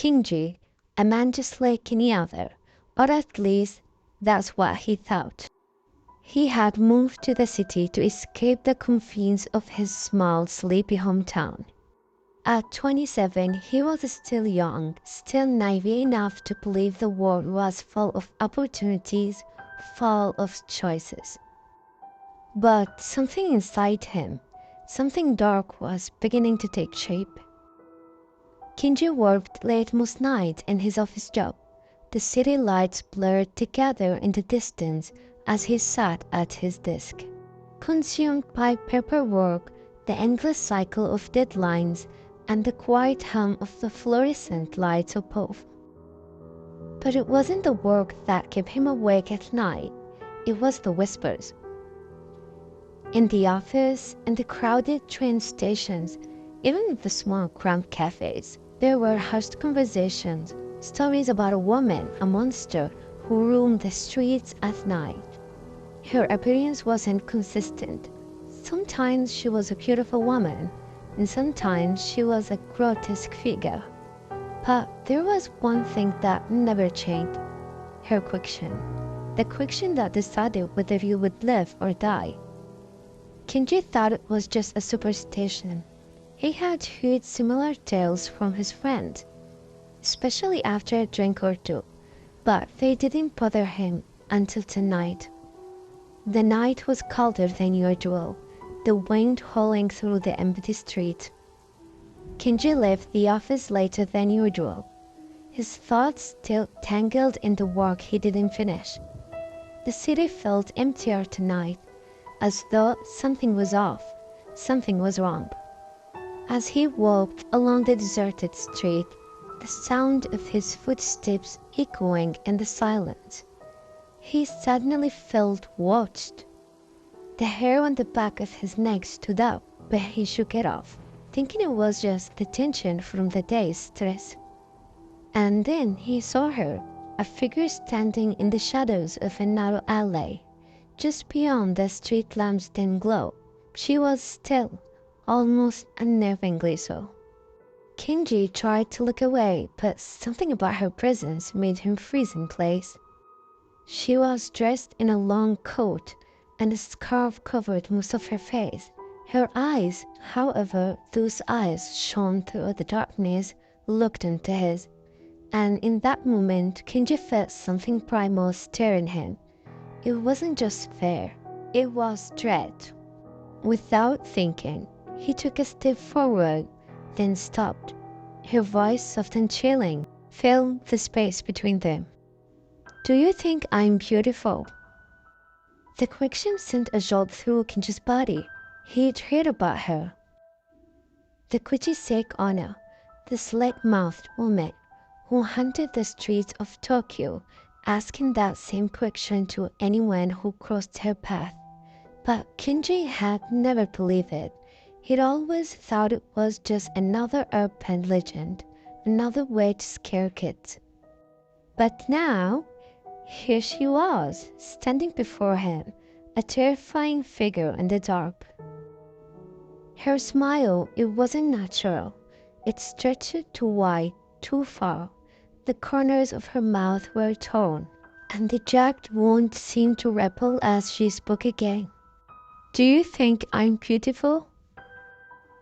Kinji, a man just like any other, or at least that's what he thought. He had moved to the city to escape the confines of his small, sleepy hometown. At 27, he was still young, still naive enough to believe the world was full of opportunities, full of choices. But something inside him, something dark, was beginning to take shape. Kinji worked late most nights in his office job. The city lights blurred together in the distance as he sat at his desk. Consumed by paperwork, the endless cycle of deadlines, and the quiet hum of the fluorescent lights above. But it wasn't the work that kept him awake at night. It was the whispers. In the office, in the crowded train stations, even in the small cramped cafes, there were hushed conversations, stories about a woman, a monster, who roamed the streets at night. Her appearance wasn't consistent. Sometimes she was a beautiful woman, and sometimes she was a grotesque figure. But there was one thing that never changed: her question. The question that decided whether you would live or die. Kinji thought it was just a superstition. He had heard similar tales from his friends, especially after a drink or two, but they didn't bother him until tonight. The night was colder than usual, the wind howling through the empty street. Kinji left the office later than usual, his thoughts still tangled in the work he didn't finish. The city felt emptier tonight, as though something was off, something was wrong. As he walked along the deserted street, the sound of his footsteps echoing in the silence, he suddenly felt watched. The hair on the back of his neck stood up, but he shook it off, thinking it was just the tension from the day's stress. And then he saw her, a figure standing in the shadows of a narrow alley, just beyond the street lamp's dim glow. She was still, almost unnervingly so. Kinji tried to look away, but something about her presence made him freeze in place. She was dressed in a long coat, and a scarf covered most of her face. Her eyes, however, those eyes shone through the darkness, looked into his, and in that moment Kinji felt something primal stir in him. It wasn't just fear, it was dread. Without thinking, he took a step forward, then stopped. Her voice, soft and chilling, filled the space between them. "Do you think I'm beautiful?" The question sent a jolt through Kinji's body. He'd heard about her. The kuchisake onna, the slit-mouthed woman who haunted the streets of Tokyo, asking that same question to anyone who crossed her path. But Kinji had never believed it. He'd always thought it was just another urban legend, another way to scare kids. But now, here she was, standing before him, a terrifying figure in the dark. Her smile, it wasn't natural. It stretched too wide, too far. The corners of her mouth were torn, and the jagged wound seemed to ripple as she spoke again. "Do you think I'm beautiful?"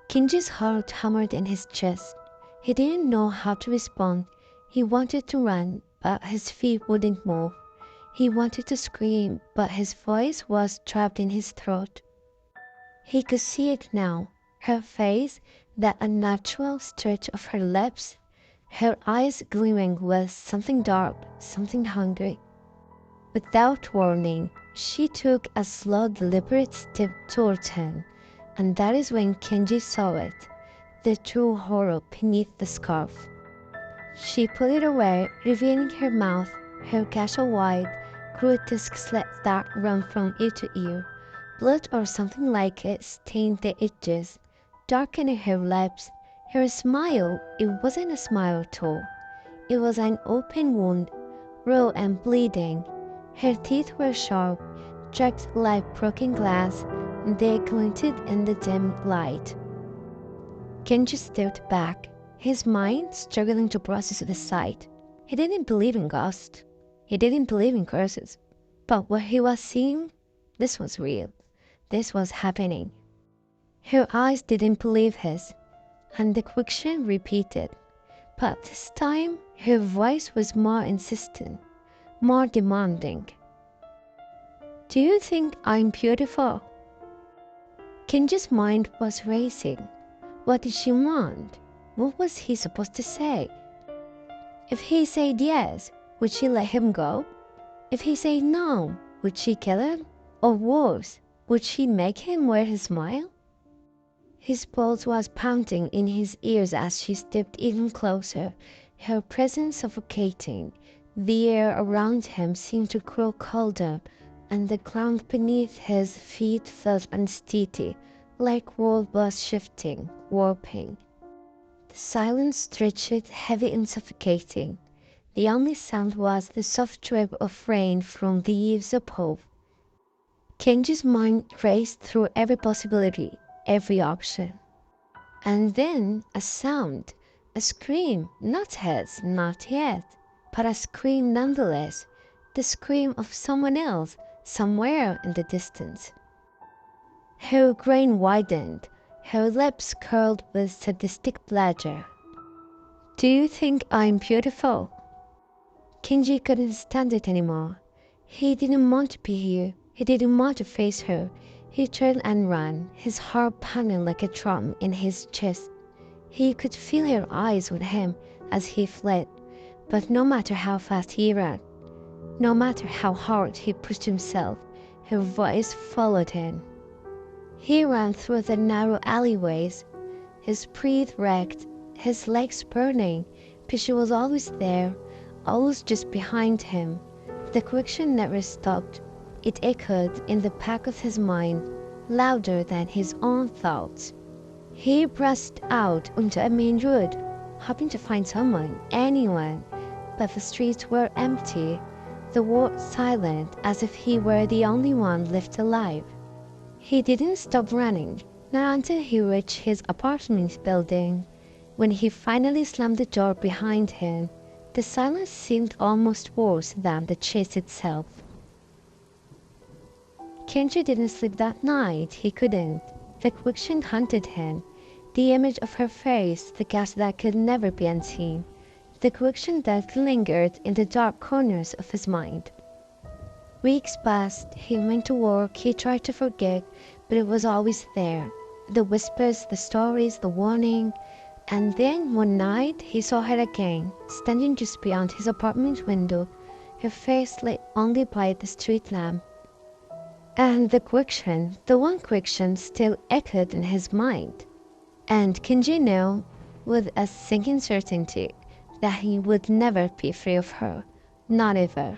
Kinji's heart hammered in his chest. He didn't know how to respond. He wanted to run, but his feet wouldn't move. He wanted to scream, but his voice was trapped in his throat. He could see it now, her face, that unnatural stretch of her lips, her eyes gleaming with something dark, something hungry. Without warning, she took a slow, deliberate step towards him, and that is when Kinji saw it, the true horror beneath the scarf. She pulled it away, revealing her mouth, her casual wide, grotesque slits that ran from ear to ear. Blood or something like it stained the edges, darkening her lips. Her smile, it wasn't a smile at all. It was an open wound, raw and bleeding. Her teeth were sharp, jagged like broken glass, and they glinted in the dim light. Kenji stepped back, his mind struggling to process the sight. He didn't believe in ghosts. He didn't believe in curses. But what he was seeing, this was real. This was happening. Her eyes didn't believe his, and the question repeated. But this time, her voice was more insistent, more demanding. Do you think I'm beautiful? Kenji's mind was racing. What did she want? What was he supposed to say? If he said yes, would she let him go? If he said no, would she kill him? Or worse, would she make him wear his smile? His pulse was pounding in his ears as she stepped even closer, her presence suffocating. The air around him seemed to grow colder, and the ground beneath his feet felt unsteady, like world was shifting, warping. The silence stretched heavy and suffocating. The only sound was the soft drip of rain from the eaves above. Kenji's mind raced through every possibility, every option. And then a sound, a scream, not his, not yet, but a scream nonetheless, the scream of someone else, somewhere in the distance. Her grin widened, her lips curled with sadistic pleasure. Do you think I'm beautiful? Kenji couldn't stand it anymore. He didn't want to be here. He didn't want to face her. He turned and ran, his heart pounding like a drum in his chest. He could feel her eyes on him as he fled, but no matter how fast he ran, no matter how hard he pushed himself, her voice followed him. He ran through the narrow alleyways, his breath wrecked, his legs burning, but she was always there, always just behind him. The question never stopped. It echoed in the back of his mind, louder than his own thoughts. He pressed out onto a main road, hoping to find someone, anyone, but the streets were empty, the world silent, as if he were the only one left alive. He didn't stop running, not until he reached his apartment building. When he finally slammed the door behind him, the silence seemed almost worse than the chase itself. Kenji didn't sleep that night. He couldn't. The question haunted him. The image of her face, the gas that could never be unseen. The question that lingered in the dark corners of his mind. Weeks passed. He went to work. He tried to forget, but it was always there. The whispers, the stories, the warning. And then one night he saw her again, standing just beyond his apartment window, her face lit only by the street lamp. And the question, the one question, still echoed in his mind. And Kenji knew, with a sinking certainty, that he would never be free of her. Not ever.